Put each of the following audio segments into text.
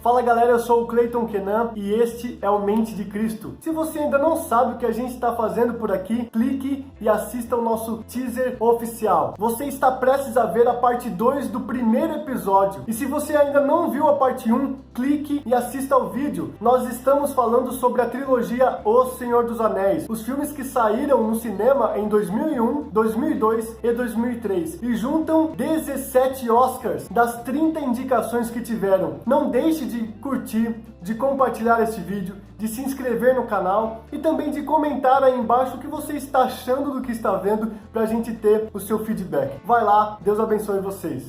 Fala galera, eu sou o Cleiton Kenan e este é o Mente de Cristo. Se você ainda não sabe o que a gente está fazendo por aqui, clique e assista o nosso teaser oficial. Você está prestes a ver a parte 2 do primeiro episódio. E se você ainda não viu a parte 1, clique e assista ao vídeo. Nós estamos falando sobre a trilogia O Senhor dos Anéis, os filmes que saíram no cinema em 2001, 2002 e 2003 e juntam 17 Oscars das 30 indicações que tiveram. Não deixe de curtir, de compartilhar esse vídeo, de se inscrever no canal e também de comentar aí embaixo o que você está achando do que está vendo para a gente ter o seu feedback. Vai lá, Deus abençoe vocês.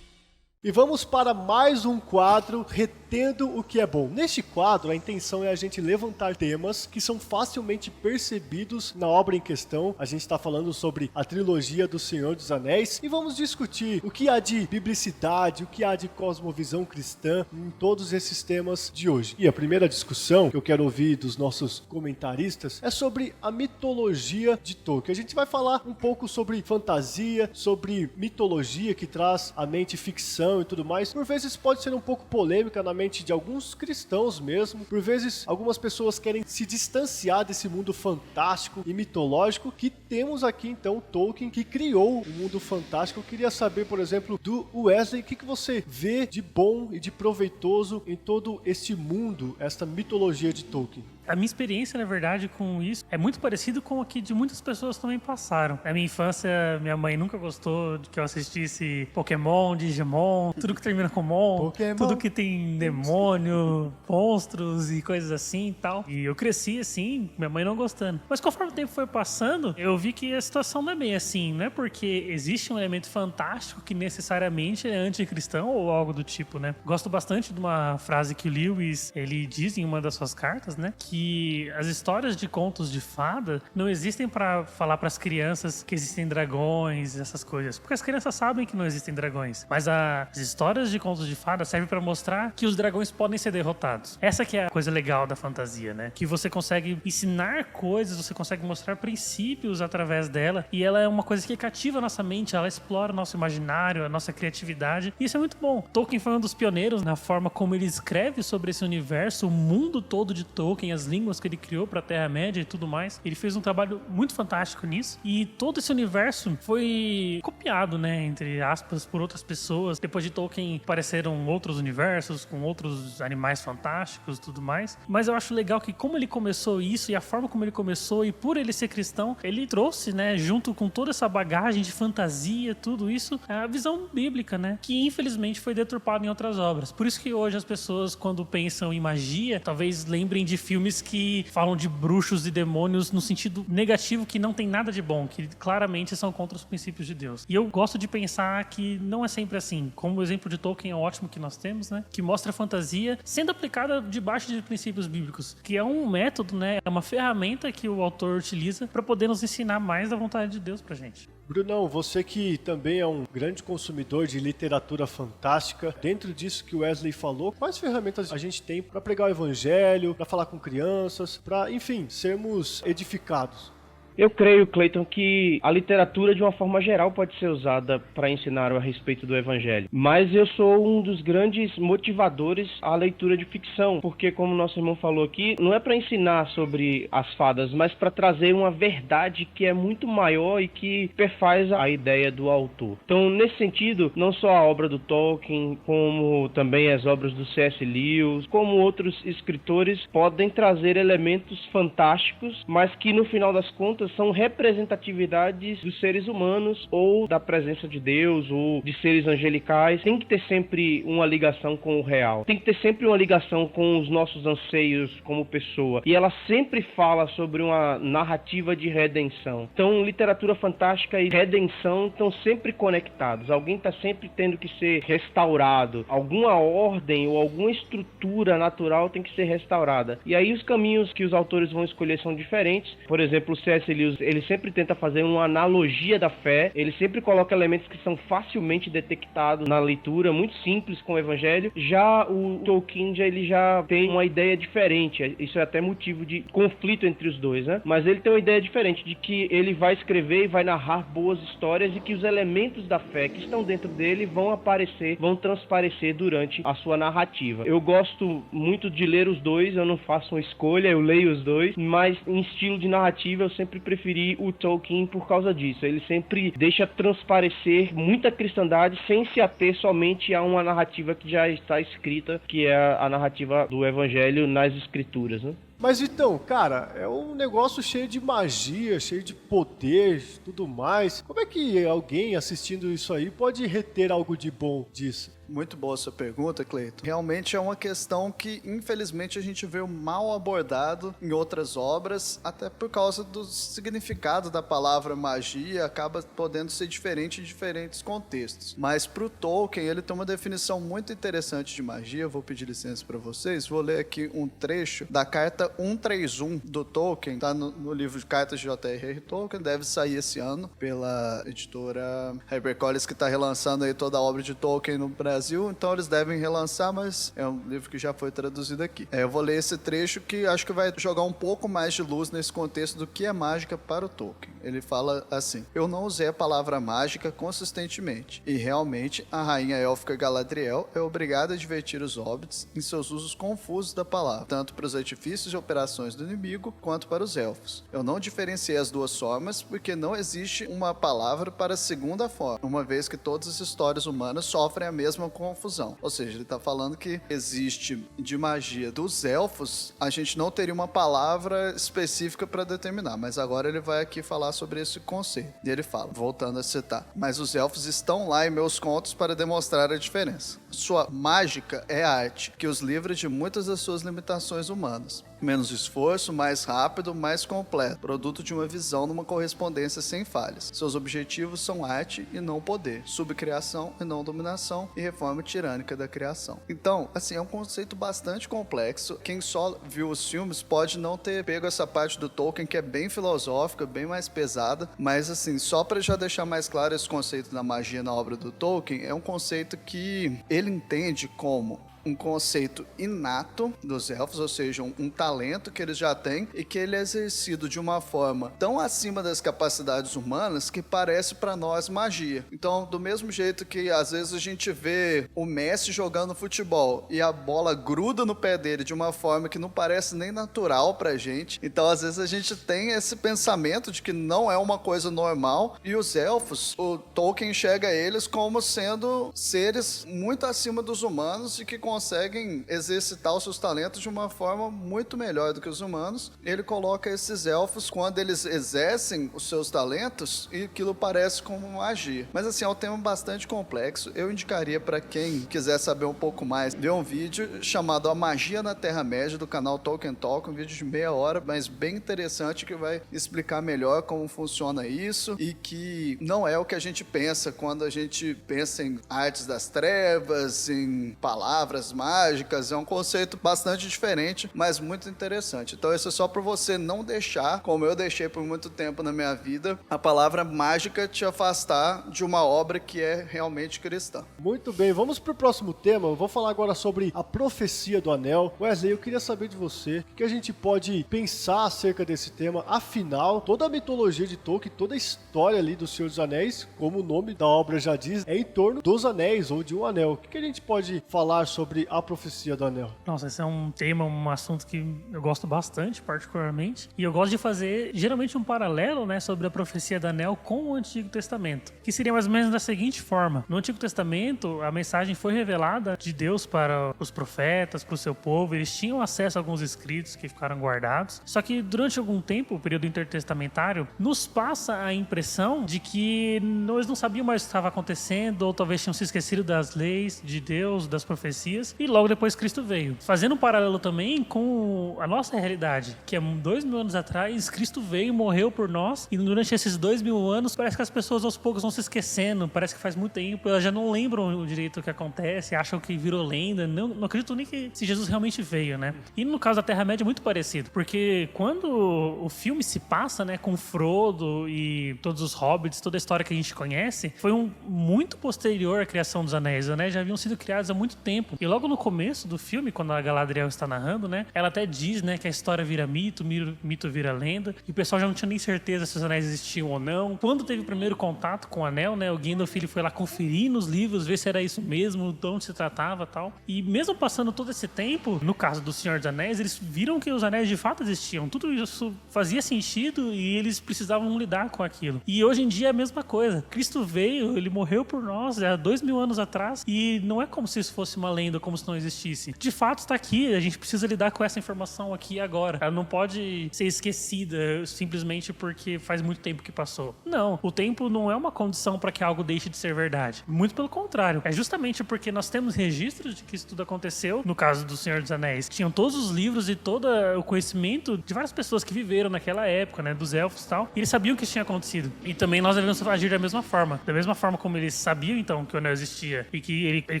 E vamos para mais um quadro, Retendo o que é Bom. Neste quadro, a intenção é a gente levantar temas que são facilmente percebidos na obra em questão. A gente está falando sobre a trilogia do Senhor dos Anéis e vamos discutir o que há de biblicidade, o que há de cosmovisão cristã em todos esses temas de hoje. E a primeira discussão que eu quero ouvir dos nossos comentaristas é sobre a mitologia de Tolkien. A gente vai falar um pouco sobre fantasia, sobre mitologia que traz à mente ficção e tudo mais. Por vezes pode ser um pouco polêmica na mente de alguns cristãos mesmo. Por vezes algumas pessoas querem se distanciar desse mundo fantástico e mitológico que temos aqui então Tolkien, que criou um mundo fantástico. Eu queria saber, por exemplo, do Wesley, o que você vê de bom e de proveitoso em todo este mundo, esta mitologia de Tolkien? A minha experiência, na verdade, com isso é muito parecido com a que de muitas pessoas também passaram. Na minha infância, minha mãe nunca gostou de que eu assistisse Pokémon, Digimon, tudo que termina com Mon, tudo que tem demônio, monstros e coisas assim e tal. E eu cresci assim, minha mãe não gostando. Mas conforme o tempo foi passando, eu vi que a situação não é bem assim. Não é porque existe um elemento fantástico que necessariamente é anticristão ou algo do tipo, né? Gosto bastante de uma frase que o Lewis, ele diz em uma das suas cartas, né? Que as histórias de contos de fada não existem para falar para as crianças que existem dragões, essas coisas. Porque as crianças sabem que não existem dragões. Mas as histórias de contos de fada servem para mostrar que os dragões podem ser derrotados. Essa que é a coisa legal da fantasia, né? Que você consegue ensinar coisas, você consegue mostrar princípios através dela. E ela é uma coisa que cativa a nossa mente, ela explora o nosso imaginário, a nossa criatividade. E isso é muito bom. Tolkien foi um dos pioneiros na forma como ele escreve sobre esse universo, o mundo todo de Tolkien, as línguas que ele criou para a Terra-média e tudo mais. Ele fez um trabalho muito fantástico nisso. E todo esse universo foi copiado, né, entre aspas, por outras pessoas. Depois de Tolkien apareceram outros universos com outros animais fantásticos e tudo mais. Mas eu acho legal que como ele começou isso e a forma como ele começou e por ele ser cristão, ele trouxe, né, junto com toda essa bagagem de fantasia, tudo isso, a visão bíblica, né, que infelizmente foi deturpada em outras obras. Por isso que hoje as pessoas, quando pensam em magia, talvez lembrem de filmes que falam de bruxos e demônios no sentido negativo, que não tem nada de bom, que claramente são contra os princípios de Deus. E eu gosto de pensar que não é sempre assim. Como o exemplo de Tolkien é ótimo que nós temos, né? Que mostra a fantasia sendo aplicada debaixo de princípios bíblicos, que é um método, né? É uma ferramenta que o autor utiliza para poder nos ensinar mais da vontade de Deus pra gente. Brunão, você que também é um grande consumidor de literatura fantástica, dentro disso que o Wesley falou, quais ferramentas a gente tem para pregar o evangelho, para falar com crianças, para, enfim, sermos edificados? Eu creio, Cleiton, que a literatura, de uma forma geral, pode ser usada para ensinar a respeito do Evangelho. Mas eu sou um dos grandes motivadores à leitura de ficção, porque, como nosso irmão falou aqui, não é para ensinar sobre as fadas, mas para trazer uma verdade que é muito maior e que perfaz a ideia do autor. Então, nesse sentido, não só a obra do Tolkien, como também as obras do C.S. Lewis, como outros escritores, podem trazer elementos fantásticos, mas que, no final das contas, são representatividades dos seres humanos ou da presença de Deus ou de seres angelicais. Tem que ter sempre uma ligação com o real. Tem que ter sempre uma ligação com os nossos anseios como pessoa. E ela sempre fala sobre uma narrativa de redenção. Então, literatura fantástica e redenção estão sempre conectados. Alguém está sempre tendo que ser restaurado. Alguma ordem ou alguma estrutura natural tem que ser restaurada. E aí os caminhos que os autores vão escolher são diferentes. Por exemplo, o C.S. ele sempre tenta fazer uma analogia da fé, ele sempre coloca elementos que são facilmente detectados na leitura, muito simples com o Evangelho. Já o Tolkien, ele já tem uma ideia diferente, isso é até motivo de conflito entre os dois, né? Mas ele tem uma ideia diferente, de que ele vai escrever e vai narrar boas histórias e que os elementos da fé que estão dentro dele vão aparecer, vão transparecer durante a sua narrativa. Eu gosto muito de ler os dois, eu não faço uma escolha, eu leio os dois, mas em estilo de narrativa eu sempre preferi o Tolkien por causa disso. Ele sempre deixa transparecer muita cristandade sem se ater somente a uma narrativa que já está escrita, que é a narrativa do Evangelho nas Escrituras, né? Mas então, cara, é um negócio cheio de magia, cheio de poder, tudo mais. Como é que alguém assistindo isso aí pode reter algo de bom disso? Muito boa sua pergunta, Cleiton. Realmente é uma questão que, infelizmente, a gente vê mal abordado em outras obras, até por causa do significado da palavra magia, acaba podendo ser diferente em diferentes contextos. Mas pro Tolkien, ele tem uma definição muito interessante de magia. Eu vou pedir licença para vocês. Vou ler aqui um trecho da carta 131 do Tolkien, tá no livro de cartas de J.R.R. Tolkien, deve sair esse ano pela editora HarperCollins, que está relançando aí toda a obra de Tolkien no Brasil. Então eles devem relançar, mas é um livro que já foi traduzido aqui. Eu vou ler esse trecho que acho que vai jogar um pouco mais de luz nesse contexto do que é mágica para o Tolkien. Ele fala assim: eu não usei a palavra mágica consistentemente, e realmente a rainha élfica Galadriel é obrigada a advertir os hobbits em seus usos confusos da palavra, tanto para os artifícios e operações do inimigo, quanto para os elfos. Eu não diferenciei as duas formas, porque não existe uma palavra para a segunda forma, uma vez que todas as histórias humanas sofrem a mesma confusão. Ou seja, ele está falando que existe de magia dos elfos, a gente não teria uma palavra específica para determinar, mas agora ele vai aqui falar sobre esse conceito. E ele fala, voltando a citar: mas os elfos estão lá em meus contos para demonstrar a diferença. Sua mágica é arte, que os livra de muitas das suas limitações humanas. Menos esforço, mais rápido, mais completo, produto de uma visão numa correspondência sem falhas. Seus objetivos são arte e não poder, subcriação e não dominação, e reforma tirânica da criação. Então, assim, é um conceito bastante complexo. Quem só viu os filmes pode não ter pego essa parte do Tolkien, que é bem filosófica, bem mais pesada, mas assim, só para já deixar mais claro esse conceito da magia na obra do Tolkien, é um conceito que ele entende como um conceito inato dos elfos, ou seja, um talento que eles já têm e que ele é exercido de uma forma tão acima das capacidades humanas que parece para nós magia. Então, do mesmo jeito que às vezes a gente vê o Messi jogando futebol e a bola gruda no pé dele de uma forma que não parece nem natural pra gente, então às vezes a gente tem esse pensamento de que não é uma coisa normal, e os elfos, o Tolkien enxerga eles como sendo seres muito acima dos humanos e que conseguem exercitar os seus talentos de uma forma muito melhor do que os humanos. Ele coloca esses elfos, quando eles exercem os seus talentos, e aquilo parece como magia. Mas assim, é um tema bastante complexo. Eu indicaria para quem quiser saber um pouco mais, ver um vídeo chamado A Magia na Terra-média, do canal Tolkien Talk, um vídeo de meia hora, mas bem interessante, que vai explicar melhor como funciona isso, e que não é o que a gente pensa quando a gente pensa em artes das trevas, em palavras mágicas. É um conceito bastante diferente, mas muito interessante. Então isso é só para você não deixar, como eu deixei por muito tempo na minha vida, a palavra mágica te afastar de uma obra que é realmente cristã. Muito bem, vamos pro próximo tema. Eu vou falar agora sobre a profecia do anel. Wesley, eu queria saber de você o que a gente pode pensar acerca desse tema. Afinal, toda a mitologia de Tolkien, toda a história ali do Senhor dos Anéis, como o nome da obra já diz, é em torno dos anéis ou de um anel. O que a gente pode falar sobre a profecia do anel? Nossa, esse é um tema, um assunto que eu gosto bastante, particularmente. E eu gosto de fazer, geralmente, um paralelo, né, sobre a profecia do anel com o Antigo Testamento, que seria mais ou menos da seguinte forma. No Antigo Testamento, a mensagem foi revelada de Deus para os profetas, para o seu povo. Eles tinham acesso a alguns escritos que ficaram guardados. Só que durante algum tempo, o período intertestamentário, nos passa a impressão de que nós não sabíamos mais o que estava acontecendo, ou talvez tinham se esquecido das leis de Deus, das profecias. Messias, e logo depois Cristo veio. Fazendo um paralelo também com a nossa realidade, que é 2000 anos atrás, Cristo veio, morreu por nós, e durante esses 2000 anos, parece que as pessoas aos poucos vão se esquecendo, parece que faz muito tempo, elas já não lembram direito o que acontece, acham que virou lenda, não acredito nem que se Jesus realmente veio, né? E no caso da Terra-média é muito parecido, porque quando o filme se passa, né, com Frodo e todos os hobbits, toda a história que a gente conhece, foi muito posterior à criação dos Anéis. Os Anéis já haviam sido criados há muito tempo. E logo no começo do filme, quando a Galadriel está narrando, né, ela até diz, né, que a história vira mito, mito vira lenda, e o pessoal já não tinha nem certeza se os Anéis existiam ou não. Quando teve o primeiro contato com o Anel, né, o Gandalf ele foi lá conferir nos livros, ver se era isso mesmo, de onde se tratava e tal. E mesmo passando todo esse tempo, no caso do Senhor dos Anéis, eles viram que os Anéis de fato existiam. Tudo isso fazia sentido e eles precisavam lidar com aquilo. E hoje em dia é a mesma coisa. Cristo veio, ele morreu por nós há 2000 anos atrás e não é como se isso fosse uma lenda, como se não existisse. De fato está aqui, a gente precisa lidar com essa informação aqui e agora. Ela não pode ser esquecida simplesmente porque faz muito tempo que passou. Não, o tempo não é uma condição para que algo deixe de ser verdade. Muito pelo contrário. É justamente porque nós temos registros de que isso tudo aconteceu, no caso do Senhor dos Anéis. Tinham todos os livros e todo o conhecimento de várias pessoas que viveram naquela época, né, dos elfos e tal, e eles sabiam que isso tinha acontecido. E também nós devemos agir da mesma forma. Da mesma forma como eles sabiam, então, que o Anel existia e que ele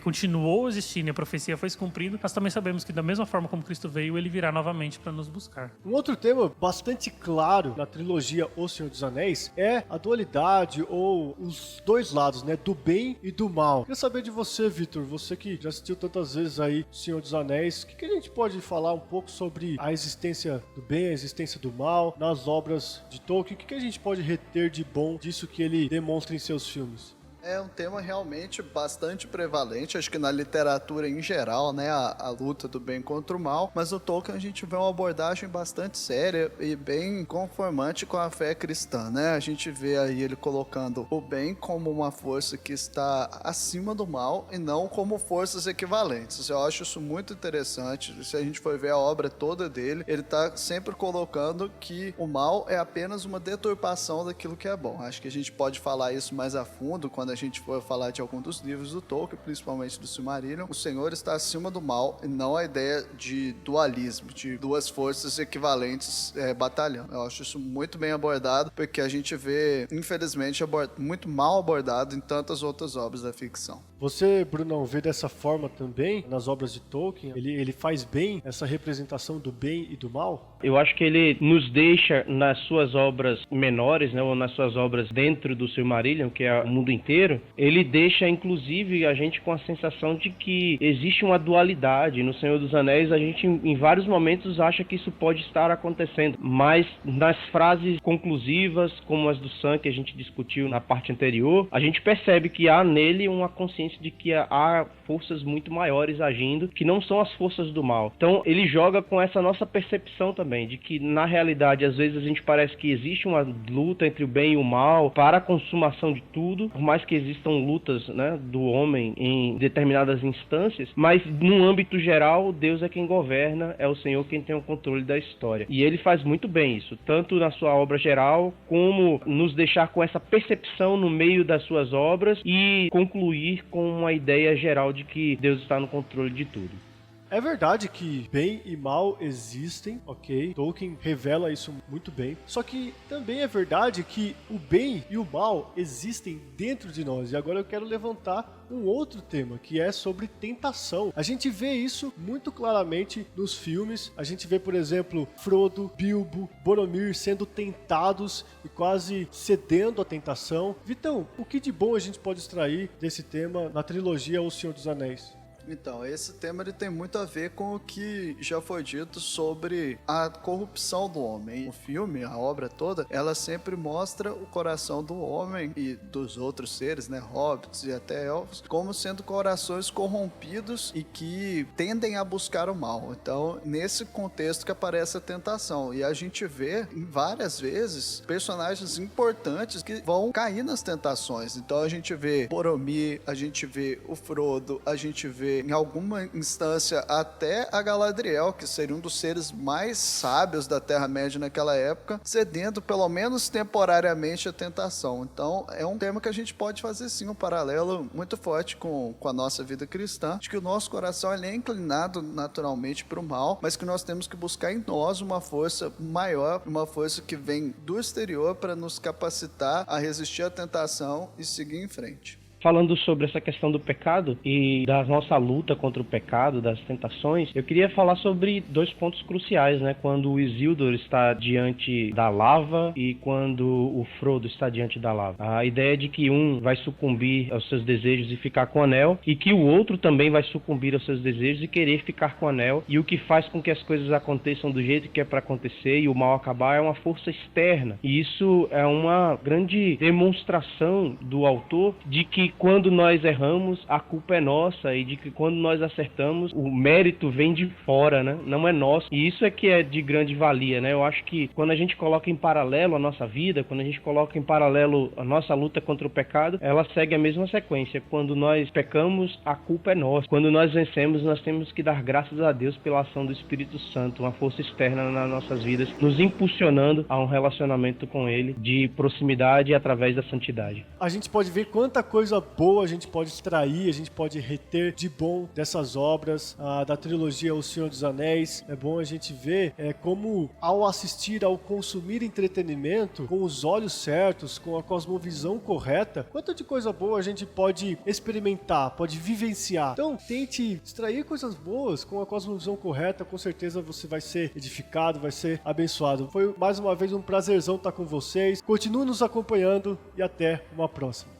continuou existindo e a profecia foi se cumprindo, nós também sabemos que da mesma forma como Cristo veio, ele virá novamente para nos buscar. Um outro tema bastante claro na trilogia O Senhor dos Anéis é a dualidade ou os dois lados, né, do bem e do mal. Queria saber de você, Vitor, você que já assistiu tantas vezes aí O Senhor dos Anéis, o que a gente pode falar um pouco sobre a existência do bem, a existência do mal nas obras de Tolkien? O que a gente pode reter de bom disso que ele demonstra em seus filmes? É um tema realmente bastante prevalente, acho que na literatura em geral, né, a luta do bem contra o mal, mas no Tolkien a gente vê uma abordagem bastante séria e bem conformante com a fé cristã, né? A gente vê aí ele colocando o bem como uma força que está acima do mal e não como forças equivalentes. Eu acho isso muito interessante. Se a gente for ver a obra toda dele, ele está sempre colocando que o mal é apenas uma deturpação daquilo que é bom. Acho que a gente pode falar isso mais a fundo quando a gente for falar de algum dos livros do Tolkien, principalmente do Silmarillion. O Senhor está acima do mal e não a ideia de dualismo, de duas forças equivalentes batalhando. Eu acho isso muito bem abordado, porque a gente vê, infelizmente, muito mal abordado em tantas outras obras da ficção. Você, Brunão, vê dessa forma também nas obras de Tolkien? Ele faz bem essa representação do bem e do mal? Eu acho que ele nos deixa nas suas obras menores, né, ou nas suas obras dentro do Silmarillion, que é o mundo inteiro, ele deixa inclusive a gente com a sensação de que existe uma dualidade. No Senhor dos Anéis a gente em vários momentos acha que isso pode estar acontecendo, mas nas frases conclusivas, como as do Sam que a gente discutiu na parte anterior, a gente percebe que há nele uma consciência de que há forças muito maiores agindo, que não são as forças do mal. Então ele joga com essa nossa percepção também, de que na realidade às vezes a gente parece que existe uma luta entre o bem e o mal para a consumação de tudo, por mais que existam lutas, né, do homem em determinadas instâncias, mas num âmbito geral Deus é quem governa, é o Senhor quem tem o controle da história. E ele faz muito bem isso, tanto na sua obra geral, como nos deixar com essa percepção no meio das suas obras e concluir com uma ideia geral de que Deus está no controle de tudo. É verdade que bem e mal existem, ok? Tolkien revela isso muito bem. Só que também é verdade que o bem e o mal existem dentro de nós. E agora eu quero levantar um outro tema, que é sobre tentação. A gente vê isso muito claramente nos filmes. A gente vê, por exemplo, Frodo, Bilbo, Boromir sendo tentados e quase cedendo à tentação. Vitão, o que de bom a gente pode extrair desse tema na trilogia O Senhor dos Anéis? Então, esse tema ele tem muito a ver com o que já foi dito sobre a corrupção do homem. O filme, a obra toda, ela sempre mostra o coração do homem e dos outros seres, né, hobbits e até elfos, como sendo corações corrompidos e que tendem a buscar o mal. Então, nesse contexto que aparece a tentação. E a gente vê, em várias vezes, personagens importantes que vão cair nas tentações. Então, a gente vê Boromir, a gente vê o Frodo, a gente vê ver, em alguma instância, até a Galadriel, que seria um dos seres mais sábios da Terra-média naquela época, cedendo, pelo menos temporariamente, a tentação. Então, é um tema que a gente pode fazer, sim, um paralelo muito forte com a nossa vida cristã, de que o nosso coração ele é inclinado naturalmente para o mal, mas que nós temos que buscar em nós uma força maior, uma força que vem do exterior para nos capacitar a resistir à tentação e seguir em frente. Falando sobre essa questão do pecado e da nossa luta contra o pecado, das tentações, eu queria falar sobre 2 pontos cruciais, né? Quando o Isildur está diante da lava e quando o Frodo está diante da lava. A ideia de que um vai sucumbir aos seus desejos e ficar com o anel, e que o outro também vai sucumbir aos seus desejos e querer ficar com o anel, e o que faz com que as coisas aconteçam do jeito que é para acontecer e o mal acabar é uma força externa. E isso é uma grande demonstração do autor de que quando nós erramos, a culpa é nossa, e de que quando nós acertamos, o mérito vem de fora, né? Não é nosso. E isso é que é de grande valia, né? Eu acho que quando a gente coloca em paralelo a nossa vida, quando a gente coloca em paralelo a nossa luta contra o pecado, ela segue a mesma sequência. Quando nós pecamos, a culpa é nossa. Quando nós vencemos, nós temos que dar graças a Deus pela ação do Espírito Santo, uma força externa nas nossas vidas, nos impulsionando a um relacionamento com Ele de proximidade através da santidade. A gente pode ver quanta coisa boa a gente pode extrair, a gente pode reter de bom dessas obras da trilogia O Senhor dos Anéis. É bom a gente ver como ao assistir, ao consumir entretenimento com os olhos certos, com a cosmovisão correta, quanta de coisa boa a gente pode experimentar, pode vivenciar. Então tente extrair coisas boas com a cosmovisão correta, com certeza você vai ser edificado, vai ser abençoado. Foi mais uma vez um prazerzão estar com vocês. Continue nos acompanhando e até uma próxima.